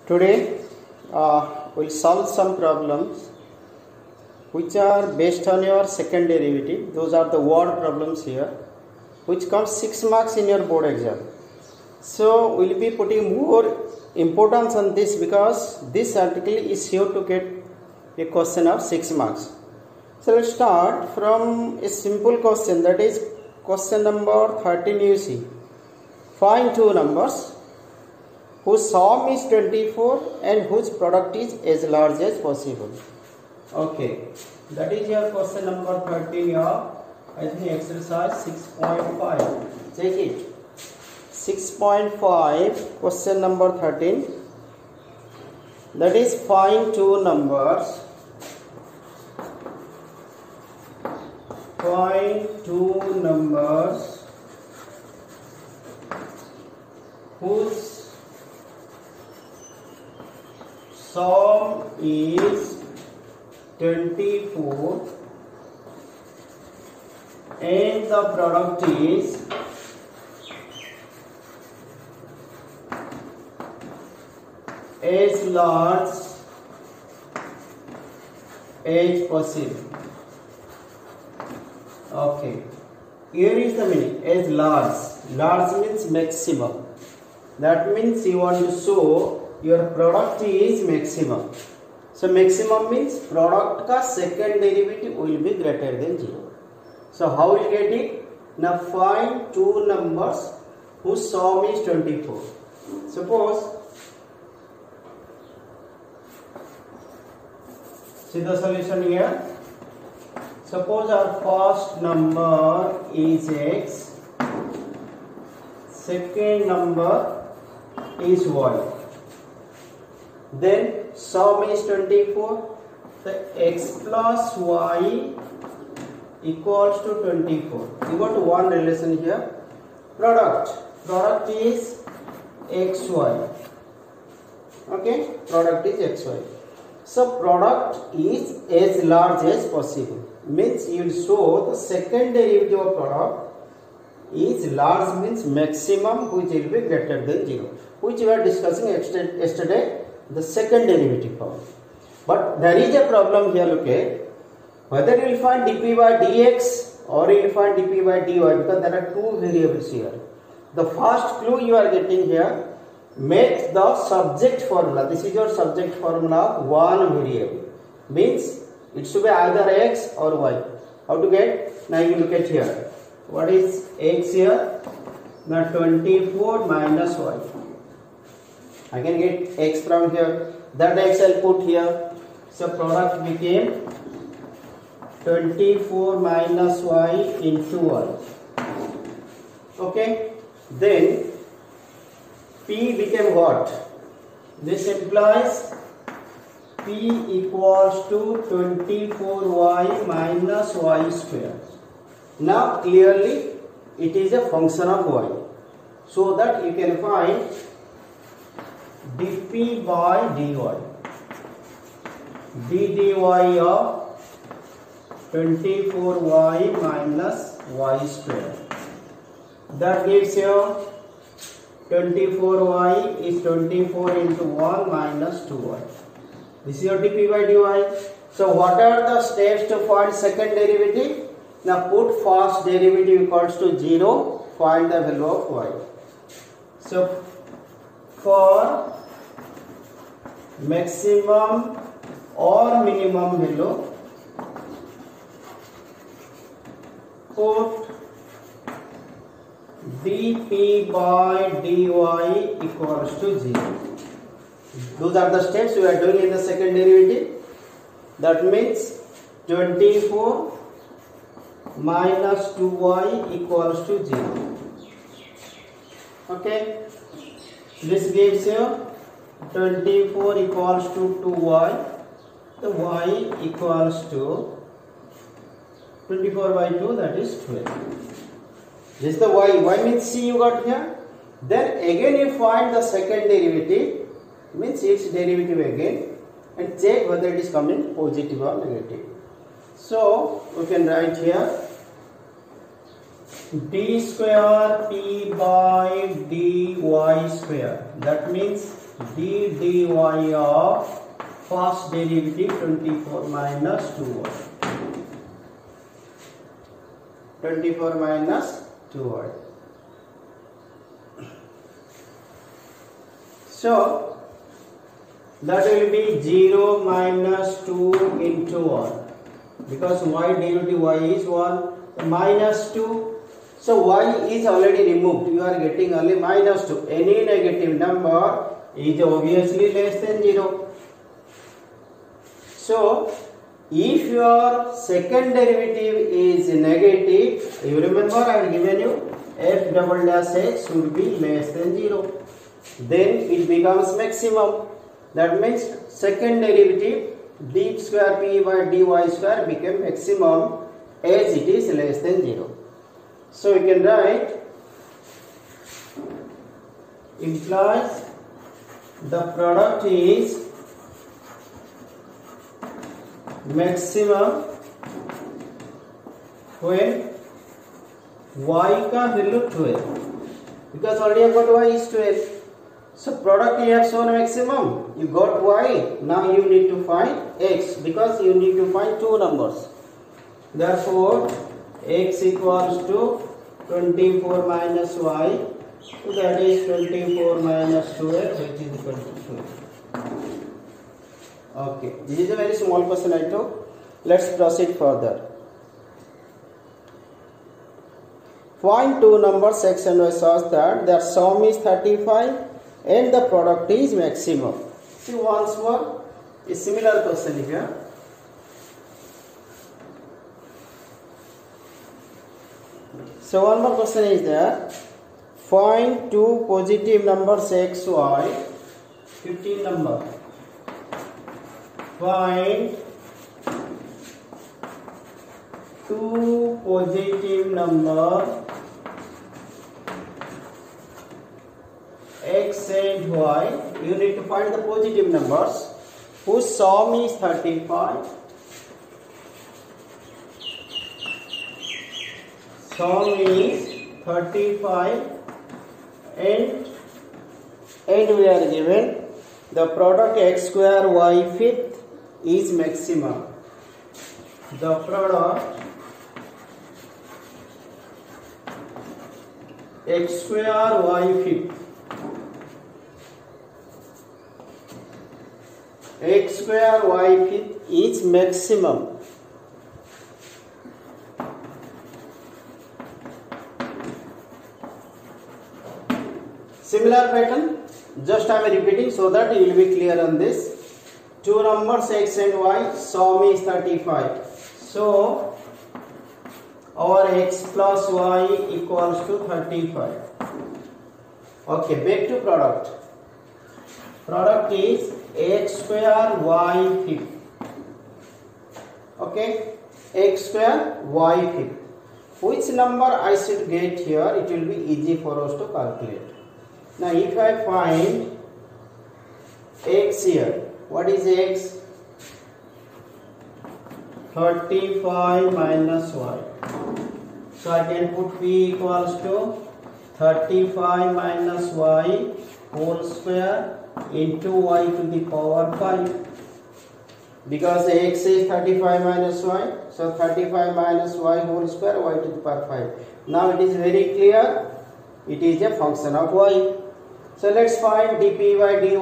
Today we'll solve some problems which are based on your second derivative. Those are the word problems here, which comes 6 marks in your board exam. So we'll be putting more importance on this because this article is sure to get a question of 6 marks. So let's start from a simple question, that is question number 13. You see, find two numbers whose sum is 24 and whose product is as large as possible. Okay, that is your question number 13 here. I think exercise 6.5. Check it. 6.5, question number 13. That is find two numbers. Find two numbers whose sum is 24 and the product is as large as possible. Okay, here is the meaning. As large. Large means maximum. That means you want to show your product is maximum. So maximum means product ka second derivative will be greater than 0. So how will you get it? Now find two numbers whose sum is 24. Suppose, see the solution here. Suppose our first number is x, second number is y. Then sum is 24. The x plus y equals to 24. You got one relation here. Product is xy. Okay, product is xy. So product is as large as possible. Means you will show the second derivative of product is large, means maximum, which will be greater than 0, which we are discussing yesterday, the second derivative form. But there is a problem here. Look at whether you will find dp by dx or you will find dp by dy, because there are two variables here. The first clue you are getting here, make the subject formula. This is your subject formula of one variable. Means it should be either x or y. How to get? Now you look at here. What is x here? Now 24 minus y. I can get x from here. That x I'll put here. So product became 24 minus y into y. Okay. Then P became what? This implies P equals to 24y minus y square. Now clearly it is a function of y. So that you can find dp by dy. ddy of 24y minus y square. That gives you 24y is 24 into 1 minus 2y. This is your dp by dy. So what are the steps to find second derivative? Now put first derivative equals to 0, find the value of y. So for maximum or minimum value, put dp by dy equals to 0. Those are the steps we are doing in the second derivative. That means 24 minus 2y equals to 0. Okay. This gives you 24 equals to 2y. The y equals to 24 by 2, that is 12. This is the y. Y means c you got here. Then again you find the second derivative, means its derivative again, and check whether it is coming positive or negative. So we can write here d square p by dy square. That means d dy of first derivative 24 minus 2y. 24 minus 2y. So that will be 0 minus 2 into 1, because y derivative y is 1 minus 2. So y is already removed, you are getting only minus 2. Any negative number is obviously less than 0. So if your second derivative is negative, you remember I have given you f double dash x should be less than 0. Then it becomes maximum. That means second derivative d square p by dy square became maximum as it is less than 0. So we can write implies the product is maximum when y का value 12, because already I got y is 12. So product you have shown maximum, you got y, now you need to find x, because you need to find two numbers. Therefore x equals to 24 minus y, so that is 24 minus 12, which is equal to 12. Okay, this is a very small question I took. Let's proceed further. Find two numbers x and y such that their sum is 35 and the product is maximum. See once more a similar question here. So one more question is there. Find two positive numbers x, y, 15 number. Find two positive numbers x and y. You need to find the positive numbers whose sum is 35. Sum is 35 and we are given the product x square y fifth is maximum. The product x square y fifth, x square y fifth is maximum. Similar pattern, just I am repeating so that you will be clear on this. Two numbers x and y, sum is 35. So our x plus y equals to 35. Okay, back to product. Product is x square y fifth. Okay, x square y fifth. Which number I should get here? It will be easy for us to calculate. Now if I find x here, what is x? 35 minus y. So I can put p equals to 35 minus y whole square into y to the power 5. Because x is 35 minus y, so 35 minus y whole square y to the power 5. Now it is very clear, it is a function of y. So let's find dp by dy.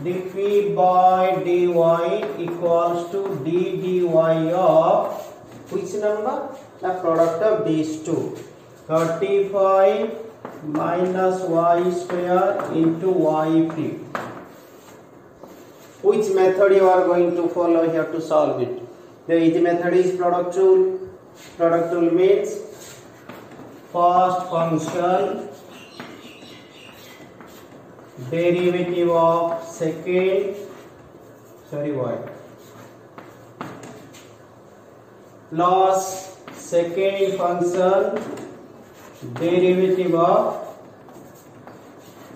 dp by dy equals to d dy of which number? The product of these two. 35 minus y square into y fifth. Which method you are going to follow here to solve it? The easy method is product rule. Product rule means first function derivative of second y plus second function derivative of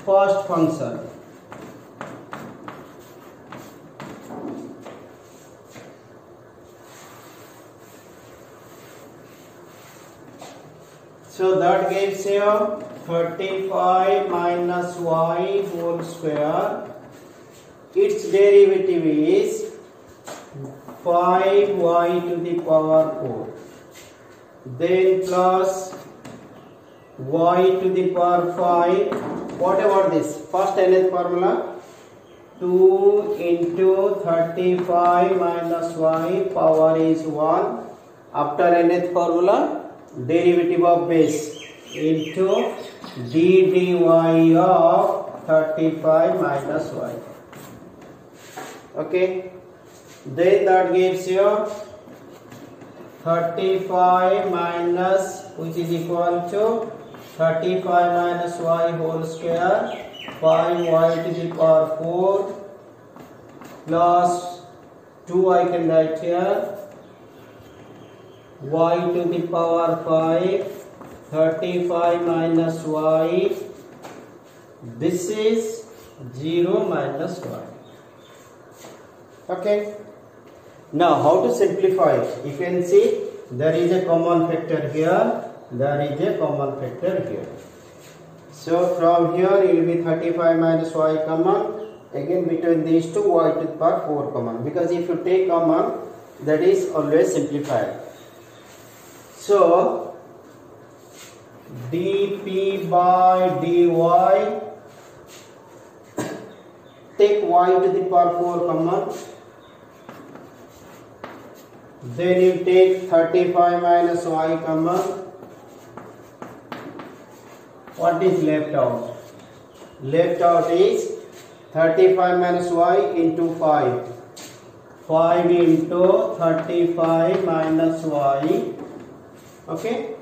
first function. So that gives you 35 minus y whole square. Its derivative is 5y to the power 4. Then plus y to the power 5. What about this? First nth formula. 2 into 35 minus y power is 1. After nth formula, derivative of base into d dy of 35 minus y. Okay. Then that gives you 35 minus, which is equal to 35 minus y whole square, 5y to the power 4 plus 2 I can write here, y to the power 5, 35 minus y, this is 0 minus y. Okay. Now how to simplify it? You can see there is a common factor here, there is a common factor here. So from here it will be 35 minus y common. Again between these two, y to the power 4 common, because if you take common, that is always simplified. So dp by dy, take y to the power 4 common, then you take 35 minus y common. What is left out? Left out is 35 minus y into 5. 5 into 35 minus y. Okay.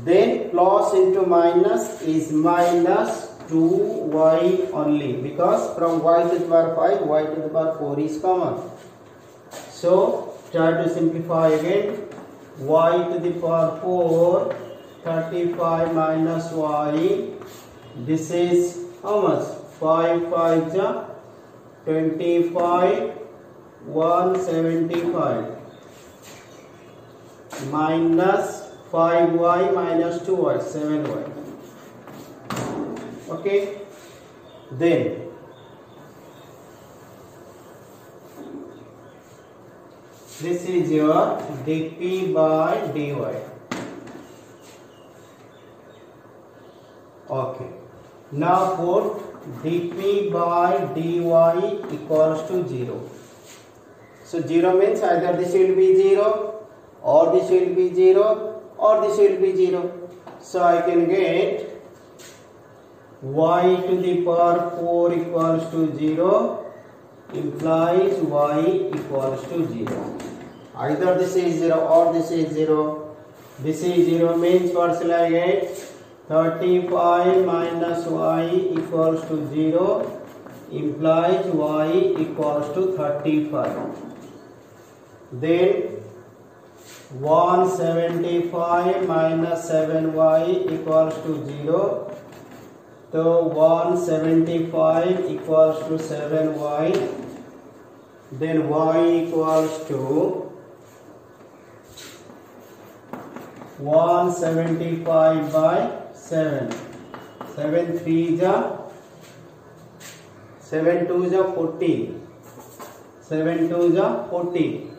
Then plus into minus is minus 2y only, because from y to the power 5, y to the power 4 is common. So try to simplify again. Y to the power 4, 35 minus y, this is how much? 5 5 ja 25, 175 minus 5y minus 2y, 7y. Okay. Then this is your dp by dy. Okay. Now put dp by dy equals to 0. So 0 means either this will be 0 or this will be 0 or this will be 0. So I can get y to the power 4 equals to 0 implies y equals to 0. Either this is 0 or this is 0. This is 0 means what shall I get? 35 minus y equals to 0 implies y equals to 35. Then 175 minus 7y equals to 0. So 175 equals to 7y. Then y equals to 175 by 7. 7 3 ja 7 2 ja 40. 7 2 ja 40.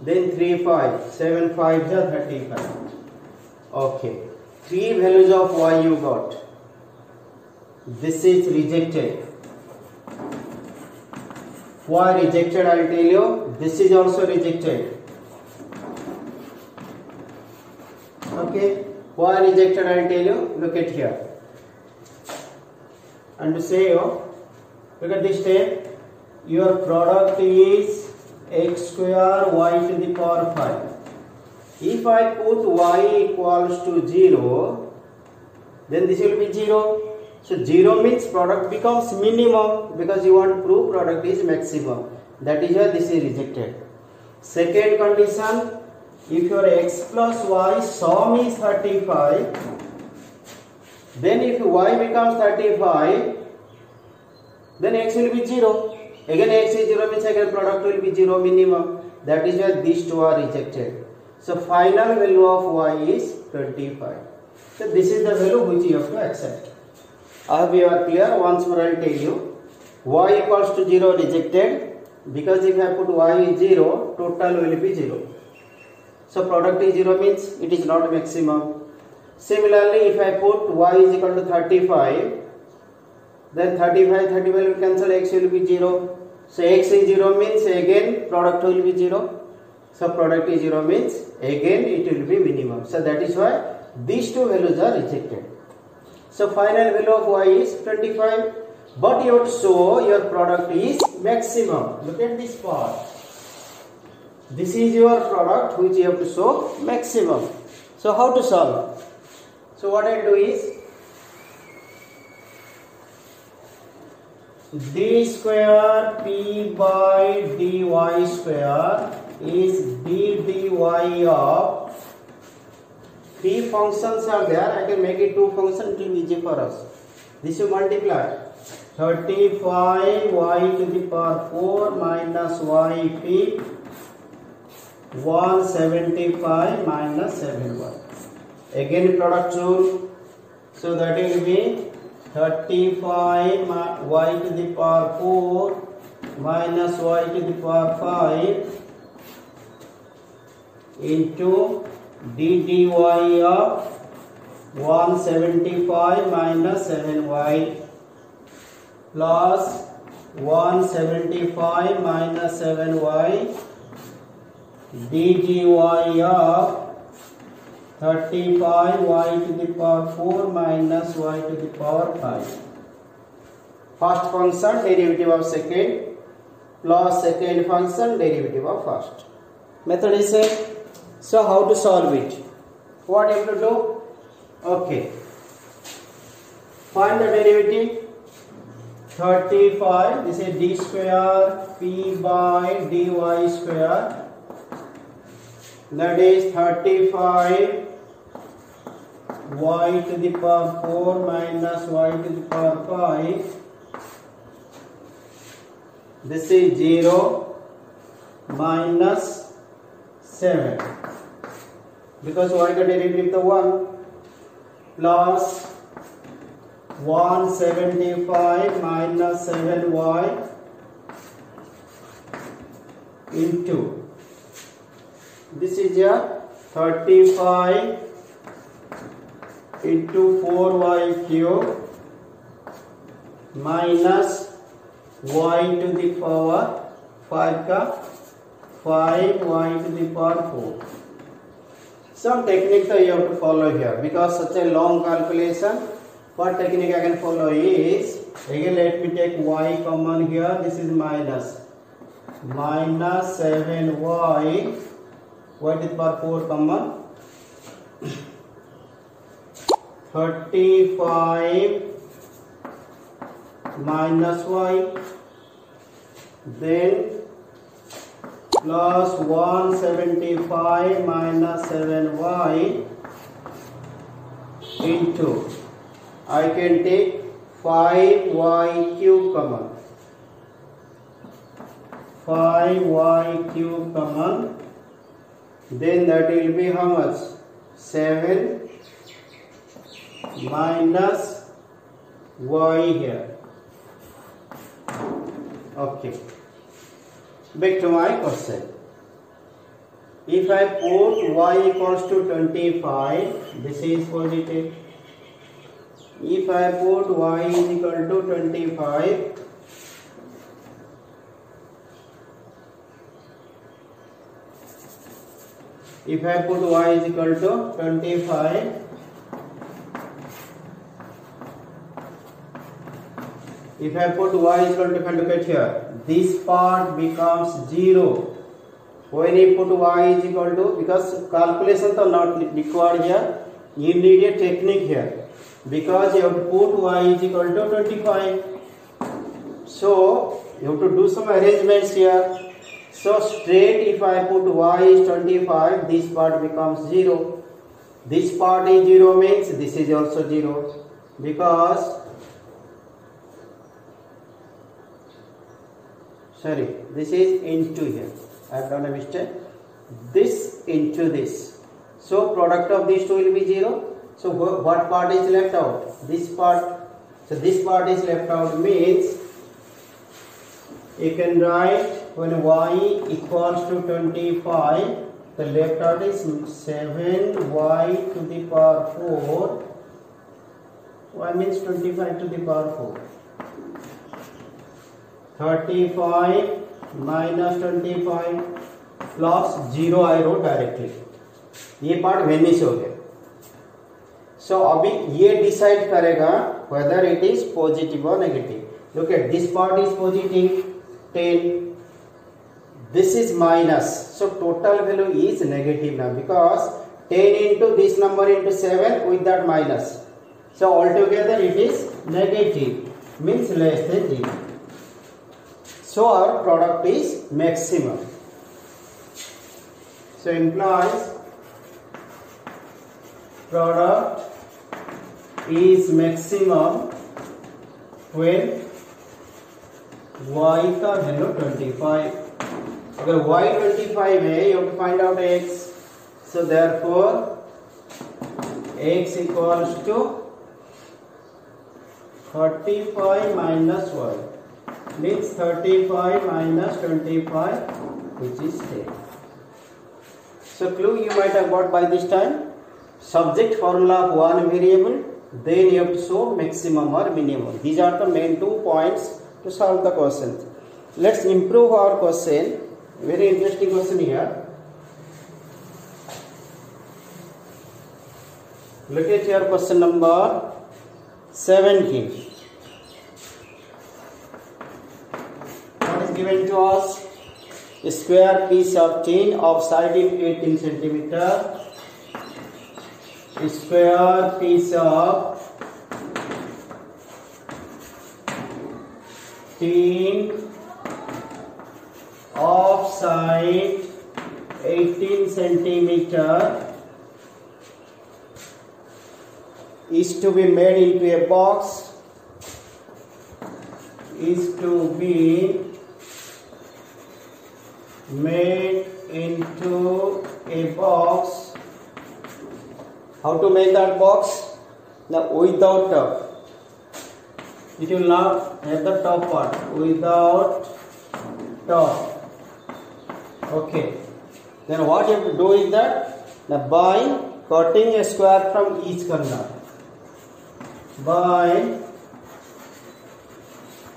Then 3 5. 7 5 ja 35. Okay. 3 values of y you got. This is rejected. Why rejected? I will tell you. This is also rejected. Okay. Why rejected? I will tell you. Look at here. And to say, look at this step. Your product is x square y to the power 5. If I put y equals to 0, then this will be 0. So 0 means product becomes minimum, because you want to prove product is maximum. That is why this is rejected. Second condition, if your x plus y sum is 35, then if y becomes 35, then x will be 0. Again x is 0 means again product will be 0 minimum. That is why these two are rejected. So final value of y is 25. So this is the value which you have to accept. I hope you are clear. Once more I will tell you. Y equals to 0 rejected, because if I put y is 0, total will be 0. So product is 0 means it is not maximum. Similarly, if I put y is equal to 35, then 35 will cancel, x will be 0. So x is 0 means again product will be 0. So product is 0 means again it will be minimum. So that is why these two values are rejected. So final value of y is 25, but you have to show your product is maximum. Look at this part. This is your product which you have to show maximum. So how to solve? So what I will do is d square p by dy square is d dy of 3 functions are there. I can make it 2 functions, it will be easy for us. This you multiply 35 y to the power 4 minus yp 175 minus 7y. Again product rule. So that will be 35 y to the power 4 minus y to the power 5 into d dy of 175 minus 7y plus 175 minus 7y d dy of 35 y to the power 4 minus y to the power 5. First function derivative of second plus second function derivative of first. Method is same. So how to solve it? What you have to do? Okay. Find the derivative. 35. This is d square p by dy square. That is 35 y to the power 4 minus y to the power 5. This is 0 minus 7, because y का derivative तो 1 plus 175 minus 7y into this is a 35 into 4y cube minus y to the power 5 का 5y to the power 4. Some technique that you have to follow here, because such a long calculation. What technique I can follow is, again let me take y common here. This is minus 7y y to the power 4 common 35 minus y, then plus 175 minus 7y into, I can take 5y cube common, 5y cube common, then that will be how much? 7 minus y here. Okay. Back to my question. If I put y equals to 25, this is positive. If I put y is equal to 25, if I put y is equal to 25, if I put y is equal to 25, look at here, this part becomes 0. When you put y is equal to, because calculations are not required here, you need a technique here, because you have to put y is equal to 25. So you have to do some arrangements here. So straight, if I put y is 25, this part becomes 0. This part is 0 means this is also 0, because this is into here. I have done a mistake. This into this. So product of these two will be 0. So what part is left out? This part. So this part is left out means you can write when y equals to 25, the left out is 7y to the power 4. Y means 25 to the power 4. 35 minus 25 plus 0 I wrote directly. ये part vanish हो गया. सो अभी ये decide करेगा whether it is positive or negative. Look at this part is positive 10. This is minus. So total value is negative now because 10 into this number into 7 with that minus. So altogether it is negative, means less than 0. So our product is maximum. So implies product is maximum when y का value 25. अगर y 25 है, you have to find out x. So therefore x equals to 35 minus y, means 35 minus 25, which is 10. So clue you might have got by this time. Subject formula of one variable, then you have to show maximum or minimum. These are the main 2 points to solve the question. Let's improve our question. Very interesting question here. Look at your question number 17. What is given to us? A square piece of tin of side is 18 centimeter. A square piece of tin of side 18 centimeter is to be made into a box. Is to be made into a box. How to make that box? Now without top. It will not have the top part. Without top. Okay. Then what you have to do is that now by cutting a square from each corner. By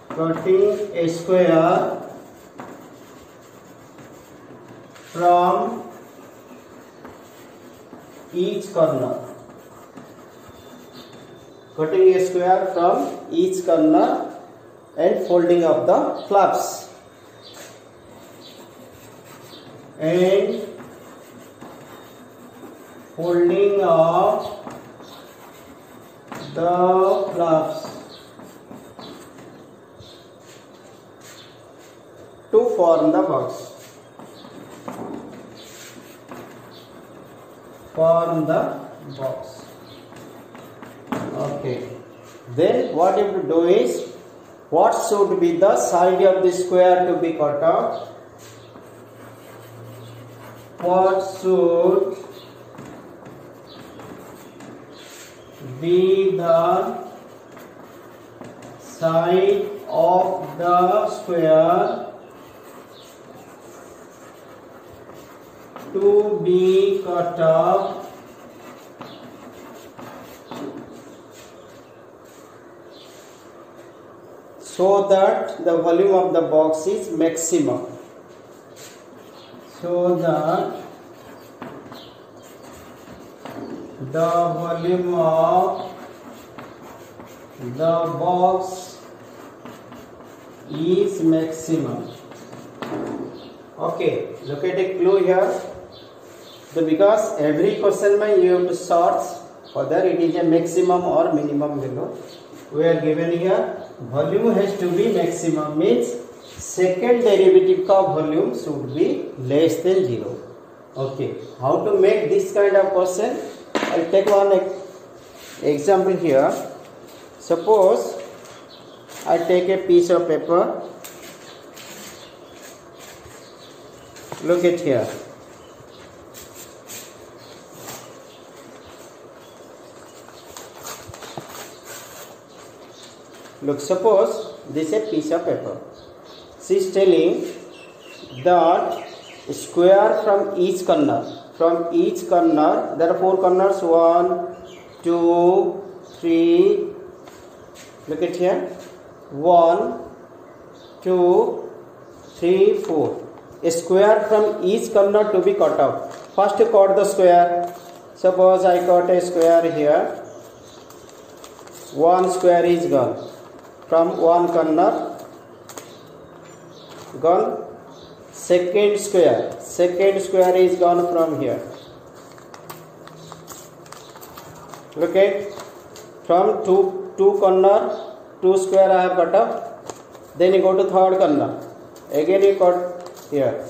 cutting a square from each corner. Cutting a square from each corner and folding up the flaps. And folding up the flaps to form the box. Form the box. Okay. Then what you have to do is, what should be the side of the square to be cut off? What should be the side of the square to be cut off so that the volume of the box is maximum. So that the volume of the box is maximum. Okay, look at a clue here. So because every question you have to sort whether it is a maximum or minimum value. We are given here volume has to be maximum, means second derivative का volume should be less than 0. Okay, how to make this kind of question? I'll take one example here. Suppose I take a piece of paper. Look at here. Look, suppose this is a piece of paper. She is telling that square from each corner. From each corner, there are 4 corners. 1, 2, 3. Look at here. 1, 2, 3, 4. A square from each corner to be cut out. First cut the square. Suppose I cut a square here. 1 square is gone. From 1 corner, gone. Second square is gone from here. Look at, from two corner, 2 square I have cut off. Then you go to third corner. Again you cut here.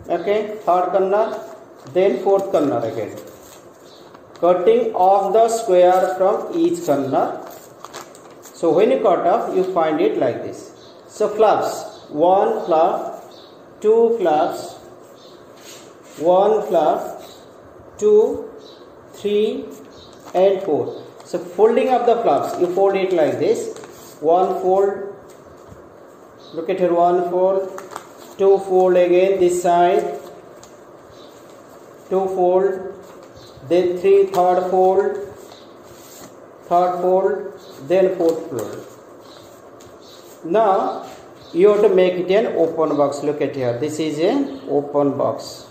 Okay, third corner, then fourth corner again. Cutting off the square from each corner. So when you cut off, you find it like this. So flaps, 1 flap, 2 flaps, 1 flap, 2, 3 and 4. So folding up the flaps, you fold it like this. 1 fold, look at here, 1 fold, 2 fold again this side, 2 fold, then 3 third fold, then 4th fold. Now you have to make it an open box. Look at here, this is an open box.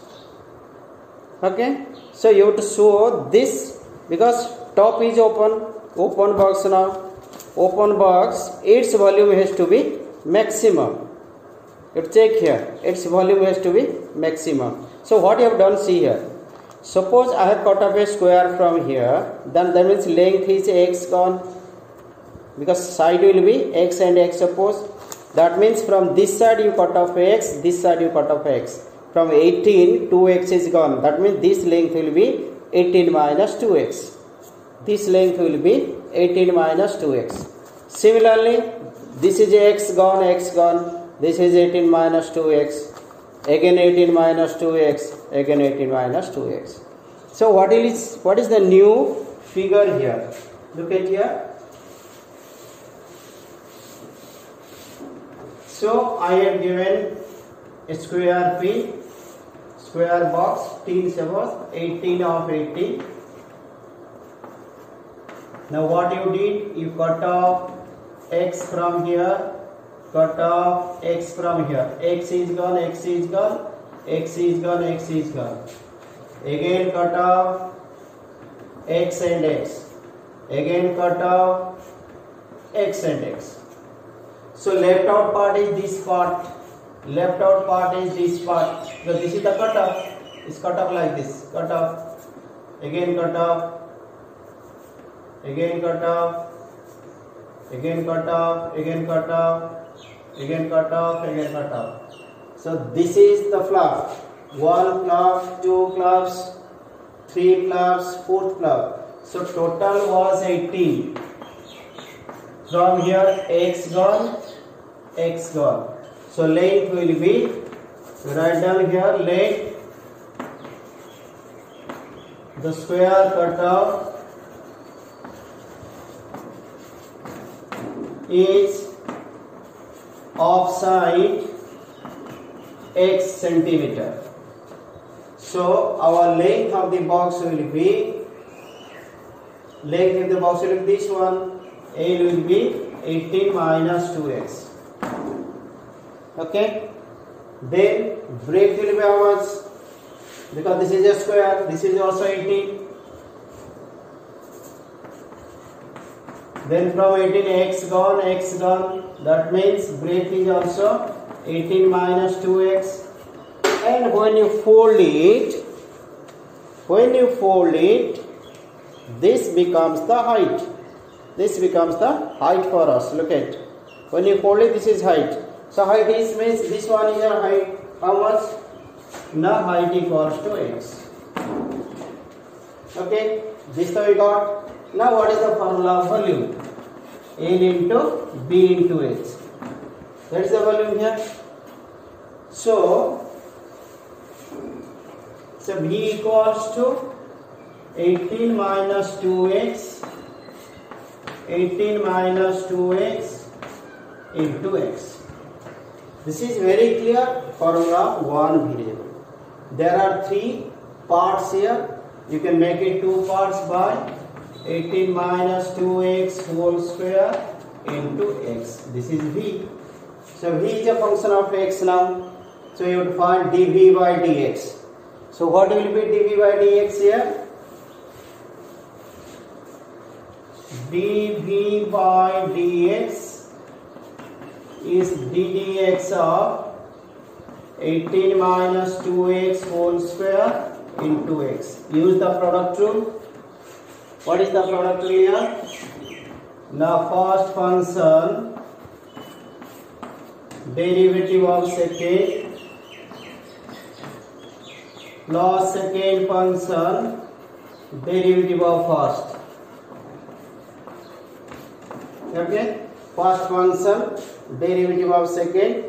Okay, so you have to show this because top is open box. Now open box, its volume has to be maximum. You check here, its volume has to be maximum. So what you have done, see here. Suppose I have cut off a square from here, then that means length is x gone, because side will be x and x. Suppose that means from this side you cut off x, this side you cut off x. From 18, 2x is gone. That means this length will be 18 minus 2x. This length will be 18 minus 2x. Similarly, this is x gone, this is 18 minus 2x. Again 18 minus 2x, again 18 minus 2x. So what is the new figure here? Look at here. So I have given a square P, square box, 18 of 80. Now what you did, you cut off x from here, cut off x from here. X is gone, x is gone, x is gone, x is gone. Again cut off x and x. Again cut off x and x. So left out part is this part. Left out part is this part. So this is the cut off. It's cut off like this. Cut off. Again cut off. Again cut off. Again cut off. Again cut off. Again cut off, again cut off. So this is the flap. 1 flap, 2 flaps, 3 flaps, 4th flap. So total was 18. From here x gone, x gone. So length will be, write down here, length, the square cut off is offside x centimeter. So our length of the box will be, this one, L will be 18 minus 2x. Okay, then breadth will be how much? Because this is a square, this is also 18. Then from 18 x gone, that means breadth is also 18 minus 2x. And when you fold it, this becomes the height. This becomes the height for us. Look at, when you fold it, this is height. So height is means this one is your height. How much? Now height equals to x. Okay, this we got. Now what is the formula of volume? L into B into H. That is the volume here. So V equals to 18 minus 2x, 18 minus 2x into x. This is very clear formula of one variable. There are three parts here. You can make it two parts by 18 minus 2x whole square into x. This is v. So v is a function of x now. So you would find dv by dx. So what will be dv by dx here? dv by dx is ddx of 18 minus 2x whole square into x. Use the product rule. What is the product rule here? Now first function derivative of second plus second function derivative of first. Okay, first function derivative of second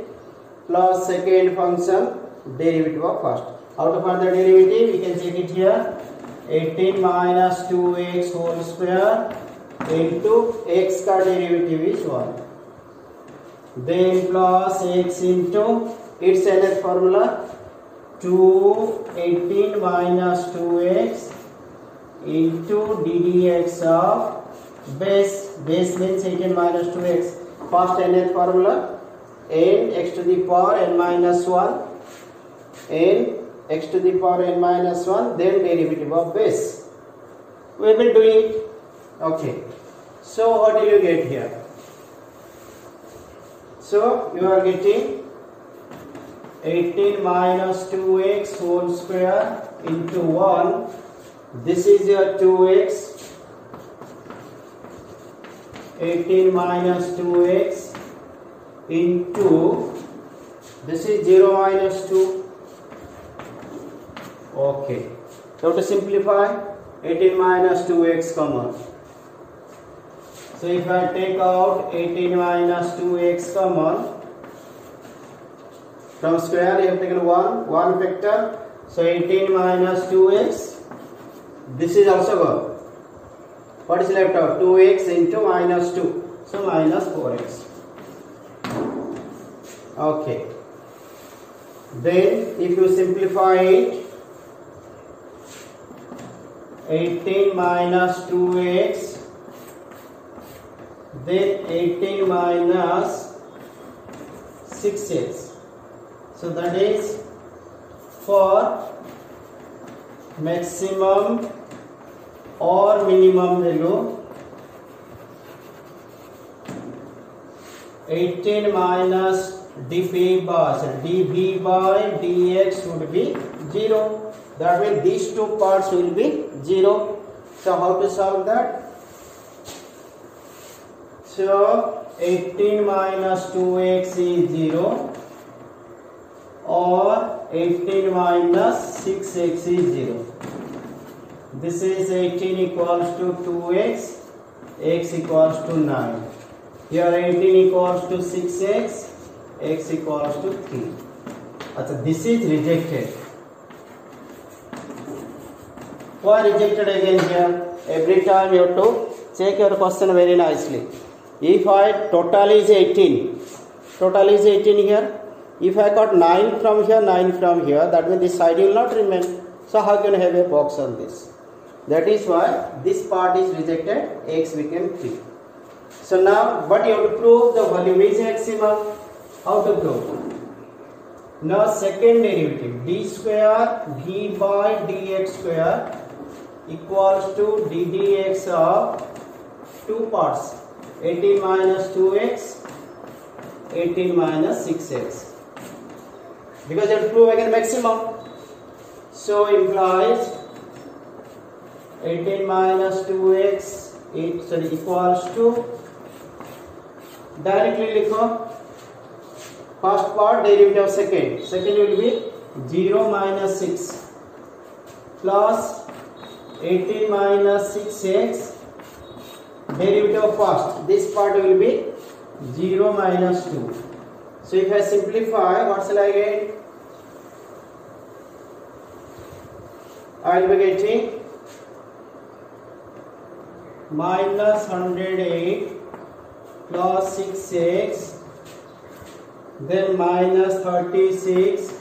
plus second function derivative of first. How to find the derivative? We can check it here. 18 minus 2x whole square into x का derivative is 1. Then plus x into its nth formula 18 minus 2x into ddx of base. Base means 18 minus 2x. First nth formula n x to the power n minus 1 n x to the power n minus 1, then derivative of base. We will do it. Okay. So what do you get here? So you are getting 18 minus 2x whole square into 1. This is your 2x. 18 minus 2x into, this is 0 minus 2. Okay, so to simplify, 18 minus 2x common. So if I take out 18 minus 2x common, from square you have taken 1 factor. So 18 minus 2x, this is also gone. What is left out? 2x into minus 2, so minus 4x. Okay, then if you simplify it, 18 minus 2x, then 18 minus 6x. So that is for maximum or minimum value. 18 minus dv by dx would be 0. That means these two parts will be 0. So how to solve that? So 18 minus 2x is 0 or 18 minus 6x is 0. This is 18 equals to 2x, x equals to 9. Here 18 equals to 6x, x equals to 3. Achha, this is rejected. Why rejected again here? Every time you have to check your question very nicely. If I total is 18, total is 18 here. If I got 9 from here, 9 from here, that means this side will not remain. So how can I have a box on this? That is why this part is rejected, x became 3. So now, but you have to prove the volume is maximum. How to prove? Now second derivative, d square v by dx square equals to ddx of two parts, 18 minus 2x, 18 minus 6x. Because you have to prove again maximum. So implies 18 minus 2x equals to, directly likho, first part derivative of second will be 0 minus 6 plus 18 minus 6x derivative of first, this part will be 0 minus 2. So if I simplify, what shall I get? I will be getting minus 108 plus 6x, then minus 36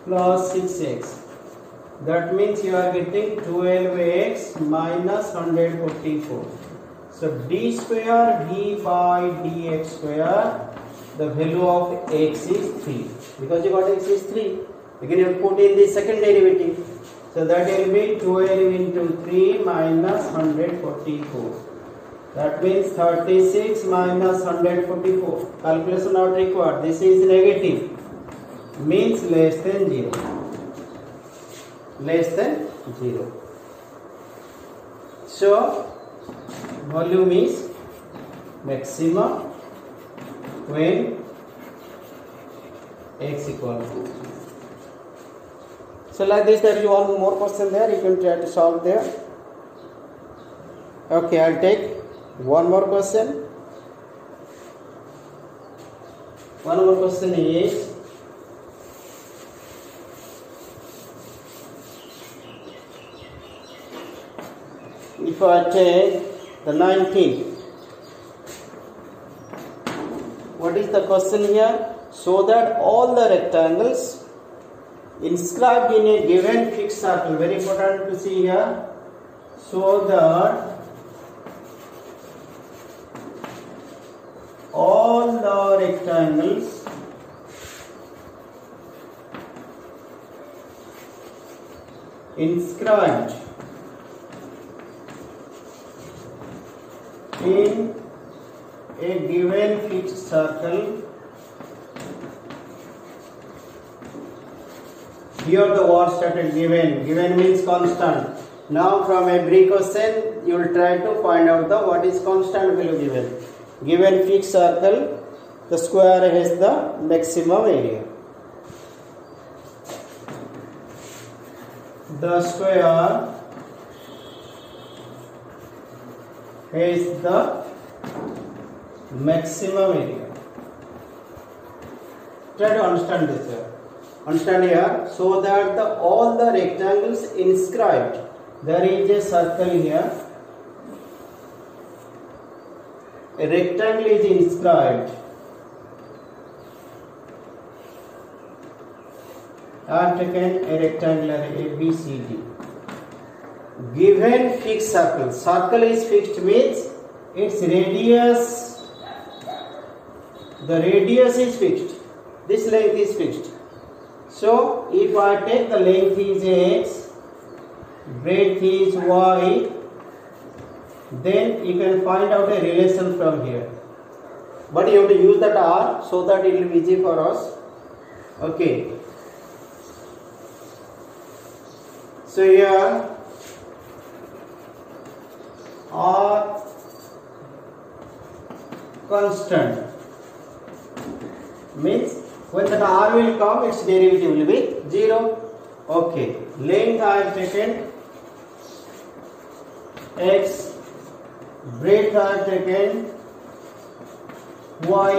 plus 6x. That means you are getting 12x minus 144. So d square v by dx square, the value of x is 3. Because you got x is 3, again you put in the second derivative. So that will be 12 into 3 minus 144. That means 36 minus 144. Calculation not required. This is negative. Means less than 0. Less than 0. So volume is maximum when x equal to. So like this, there is one more question there. You can try to solve there. Okay, I'll take one more question. One more question is, if I take the 19, what is the question here? So that all the rectangles inscribed in a given fixed circle, very important to see here, so that all the rectangles inscribed in a given fixed circle. Here the word started given. Given means constant. Now from every question you will try to find out the what is constant value given. Given fixed circle, the square has the maximum area. The square has the maximum area. Try to understand this here. Understand here, so that all the rectangles inscribed, there is a circle here. A rectangle is inscribed. I have taken a rectangular ABCD. Given fixed circle. Circle is fixed means its radius. The radius is fixed. This length is fixed. So if I take the length is x, breadth is y, then you can find out a relation from here. But you have to use that r so that it will be easy for us. Okay. So here r constant means when that r will come, its derivative will be 0. Okay. Length I have taken x, breadth I have taken y,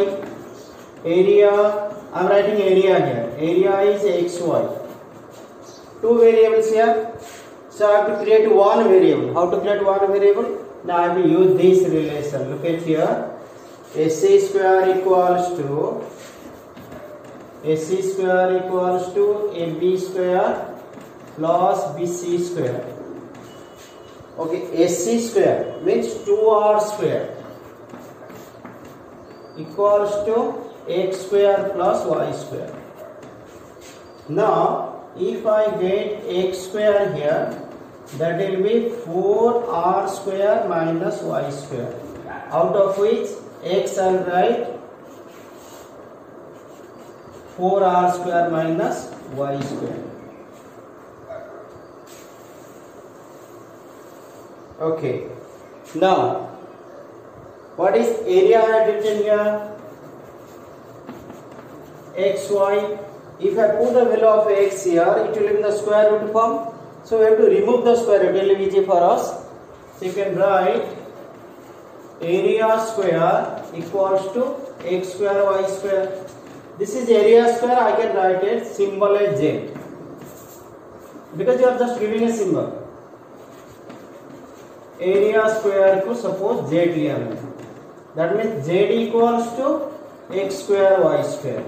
area I am writing area here. Area is xy. Two variables here. So I have to create one variable. How to create one variable? Now I will use this relation. Look at here. AC square equals to AB square plus BC square. Okay, AC square means 2R square equals to x square plus y square. Now, if I get x square here, that will be 4R square minus y square, out of which x I will write 4R square minus y square. Okay. Now, what is area I have written here? xy. If I put the value of x here, it will be in the square root form. So we have to remove the square root. It will be easy for us. So you can write area square equals to x square y square. This is area square. I can write it symbol as z, because you are just giving a symbol. Area square को suppose z लिया मैंने, that means z equals to x square y square.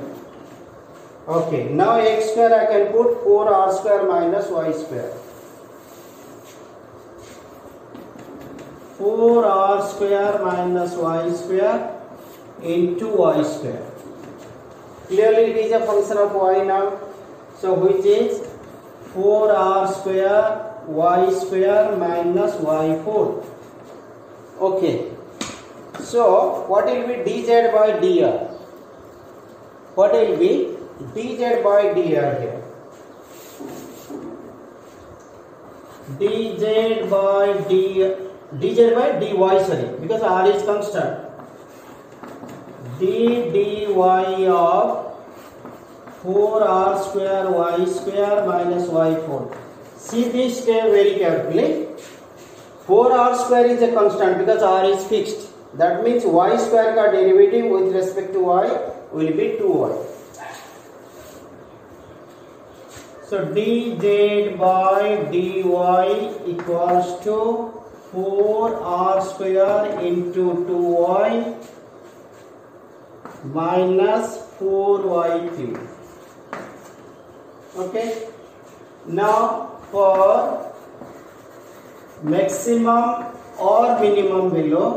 Okay, now x square I can put 4r square minus y square. 4r square minus y square into y square. Clearly it is a function of y now. So which is 4r square y square minus y4. Okay. So what will be dz by dr? What will be dz by dr here? dz by dy, sorry, because r is constant. dy of 4r square y square minus y4. See this very carefully. 4r square is a constant because r is fixed. That means y square का derivative with respect to y will be 2y. So dz by dy equals to 4r square into 2y minus 4y cube. Okay. Now for maximum or minimum below,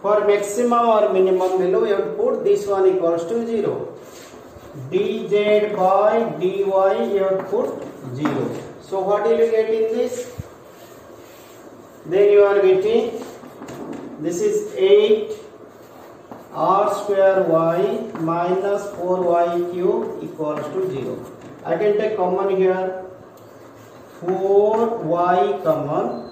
for maximum or minimum value, we have to put this one equals to 0. dz by dy, you have to put 0. So what will you get in this? Then you are getting, this is 8 r square y minus 4y cube equals to 0. I can take common here, 4y common,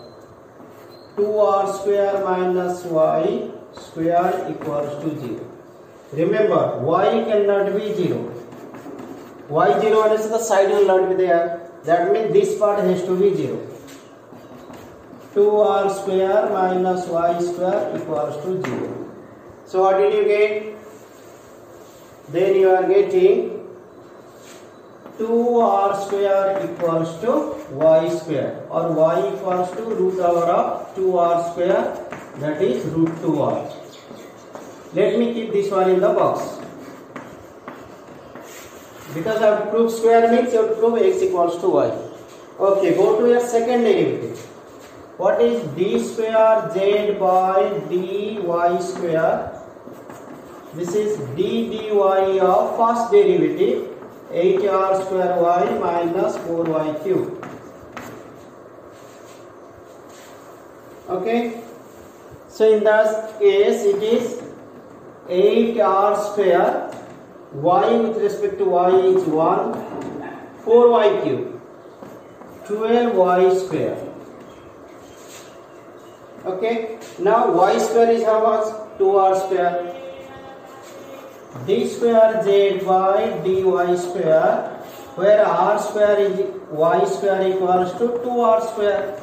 2r square minus y square equals to 0. Remember, y cannot be 0. Y 0 is the side will not be there. That means this part has to be 0. 2r square minus y square equals to 0. So what did you get? Then you are getting 2r square equals to y square, or y equals to root over of 2r square, that is root 2r. Let me keep this one in the box. Because I have to prove square means you have to prove x equals to y. Okay, go to your second derivative. What is d square z by dy square? This is d dy of first derivative, 8r square y minus 4y cube. Okay. So in that case it is 8r square, y with respect to y is 1, 4y cube, 12y square. Okay. Now y square is how much? 2r square. d square z by dy square, where r square is y square equals to 2r square.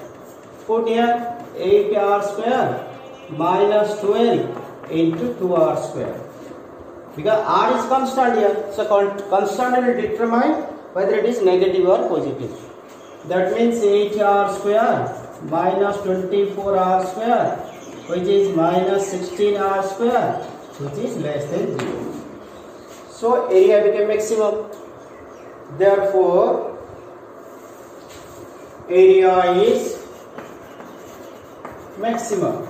Put here 8r square minus 12 into 2r square. Because r is constant here, so constant will determine whether it is negative or positive. That means 8r square minus 24r square, which is minus 16r square, which is less than 0. So area became maximum. Therefore area is maximum.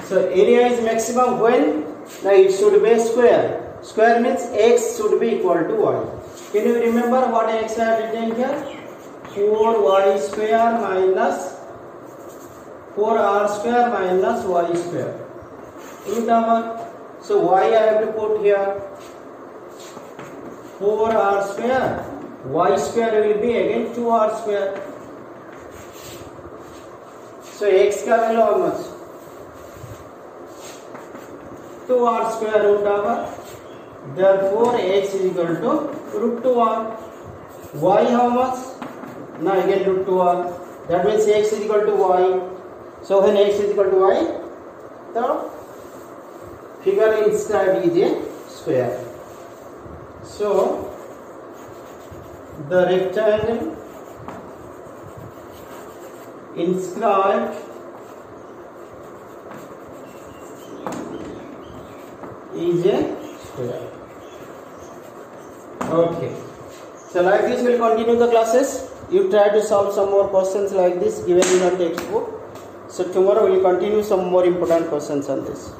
So area is maximum when? Now it should be a square. Square means x should be equal to y. Can you remember what x I have written here? 4y square minus 4r square minus y square. Root over. So y I have to put here 4r square. Y square will be again 2r square. So x का value how much? 2r square root over. Therefore x is equal to root 2r. Y how much? Now again root 2r. That means x is equal to y. So when x is equal to y, the figure inside is a square. So the rectangle inscribed is a square. Okay, so like this we'll continue the classes. You try to solve some more questions like this given in your textbook. So tomorrow we'll continue some more important questions on this.